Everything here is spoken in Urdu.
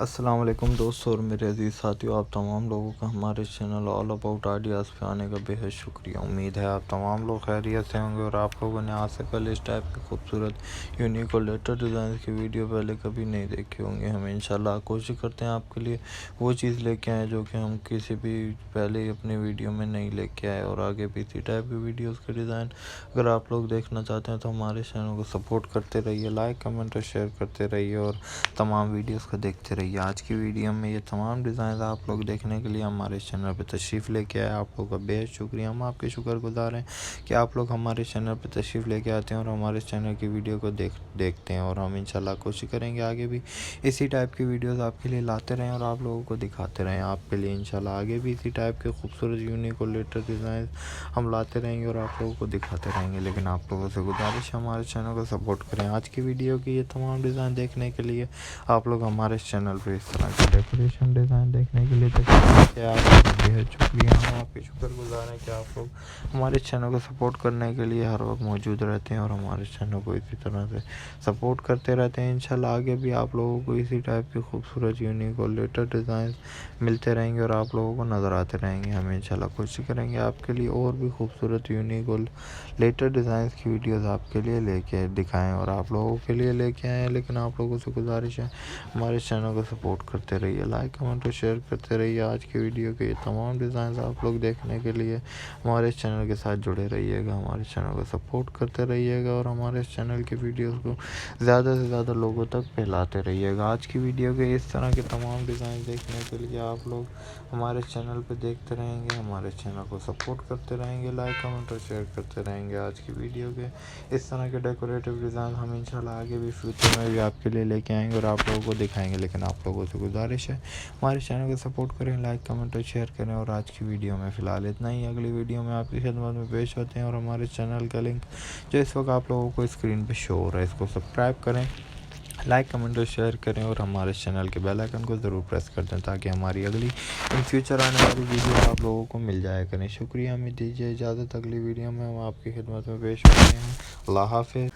السلام علیکم دوستوں اور میرے عزیز ساتھیوں، آپ تمام لوگوں کا ہمارے چینل آل اباؤٹ آئیڈیاز پہ آنے کا بے حد شکریہ۔ امید ہے آپ تمام لوگ خیریت سے ہوں گے اور آپ لوگوں نے آج سے پہلے اس ٹائپ کی خوبصورت یونیک اور لیٹر ڈیزائنز کی ویڈیو پہلے کبھی نہیں دیکھی ہوں گے۔ ہم انشاءاللہ کوشش کرتے ہیں آپ کے لیے وہ چیز لے کے آئیں جو کہ ہم کسی بھی پہلے اپنی ویڈیو میں نہیں لے کے آئے، اور آگے بھی اسی ٹائپ کی ویڈیوز کے ڈیزائن اگر آپ لوگ دیکھنا چاہتے ہیں تو ہمارے چینل کو سپورٹ کرتے رہیے، لائک کمنٹ اور شیئر کرتے رہیے اور تمام ویڈیوز کو دیکھتے رہیے۔ آج کی ویڈیو میں یہ تمام ڈیزائنز آپ لوگ دیکھنے کے لیے ہمارے چینل پہ تشریف لے کے آئے، آپ لوگوں کا بے حد شکریہ۔ ہم آپ کے شکر گزار ہیں کہ آپ لوگ ہمارے چینل پہ تشریف لے کے آتے ہیں اور ہمارے چینل کی ویڈیو کو دیکھتے ہیں، اور ہم انشاءاللہ کوشش کریں گے آگے بھی اسی ٹائپ کی ویڈیوز آپ کے لیے لاتے رہیں اور آپ لوگوں کو دکھاتے رہیں۔ آپ کے لیے انشاءاللہ آگے بھی اسی ٹائپ کے خوبصورت یونیک اور لیٹر ڈیزائنز ہم لاتے رہیں گے اور آپ لوگوں کو دکھاتے رہیں گے، لیکن آپ لوگوں سے گزارش ہے ہمارے چینل کو سپورٹ کریں۔ آج کی ویڈیو کی یہ تمام ڈیزائن دیکھنے کے لیے آپ لوگ ہمارے چینل پہ اس طرح کے ڈیکوریشن ڈیزائن دیکھنے کے لیے تشریف لے آپ کا بے حد شکریہ۔ ہم آپ کے شکر گزار ہیں کہ آپ لوگ ہمارے چینل کو سپورٹ کرنے کے لیے ہر وقت موجود رہتے ہیں اور ہمارے چینل کو اسی طرح سے سپورٹ کرتے رہتے ہیں۔ انشاءاللہ آگے بھی آپ لوگوں کو اسی ٹائپ کی خوبصورت یونیک اور لیٹر ڈیزائنز ملتے رہیں گے اور آپ لوگوں کو نظر آتے رہیں گے۔ ہم انشاءاللہ کوشش کریں گے آپ کے لیے اور بھی خوبصورت یونیک اور لیٹر ڈیزائنز کی ویڈیوز آپ کے لیے لے کے دکھائیں اور آپ لوگوں کے لیے لے کے آئیں، لیکن آپ لوگوں سے گزارش ہے ہمارے چینل کو سپورٹ کرتے رہیے، لائک کمنٹ اور شیئر کرتے رہیے۔ آج کی ویڈیو کے یہ تمام ڈیزائنز آپ لوگ دیکھنے کے لیے ہمارے چینل کے ساتھ جڑے رہیے گا، ہمارے چینل کو سپورٹ کرتے رہیے گا اور ہمارے چینل کی ویڈیوز کو زیادہ سے زیادہ لوگوں تک پھیلاتے رہیے گا۔ آج کی ویڈیو کے اس طرح کے تمام ڈیزائن دیکھنے کے لیے آپ لوگ ہمارے چینل پہ دیکھتے رہیں گے، ہمارے چینل کو سپورٹ کرتے رہیں گے، لائک کمنٹ اور شیئر کرتے رہیں گے۔ آج کی ویڈیو کے اس طرح کے ڈیکوریٹو ڈیزائن ہم انشاءاللہ آگے بھی فیوچر میں بھی آپ کے لیے لے کے آئیں گے اور آپ لوگوں کو دکھائیں گے، لیکن آپ لوگوں سے گزارش ہے ہمارے چینل کو سپورٹ کریں، لائک کمنٹ اور شیئر کریں۔ اور آج کی ویڈیو میں فی الحال اتنا ہی، اگلی ویڈیو میں آپ کی خدمت میں پیش ہوتے ہیں اور ہمارے چینل کا لنک جو اس وقت آپ لوگوں کو اسکرین پہ شو ہو رہا ہے اس کو سبسکرائب کریں، لائک کمنٹ اور شیئر کریں اور ہمارے چینل کے بیل آئیکن کو ضرور پریس کر دیں تاکہ ہماری اگلی ان فیوچر آنے والی ویڈیو آپ لوگوں کو مل جایا کریں۔ شکریہ، ہمیں دیجیے اجازت، اگلی ویڈیو میں ہم آپ کی خدمت میں پیش ہوتے ہیں۔ اللہ حافظ۔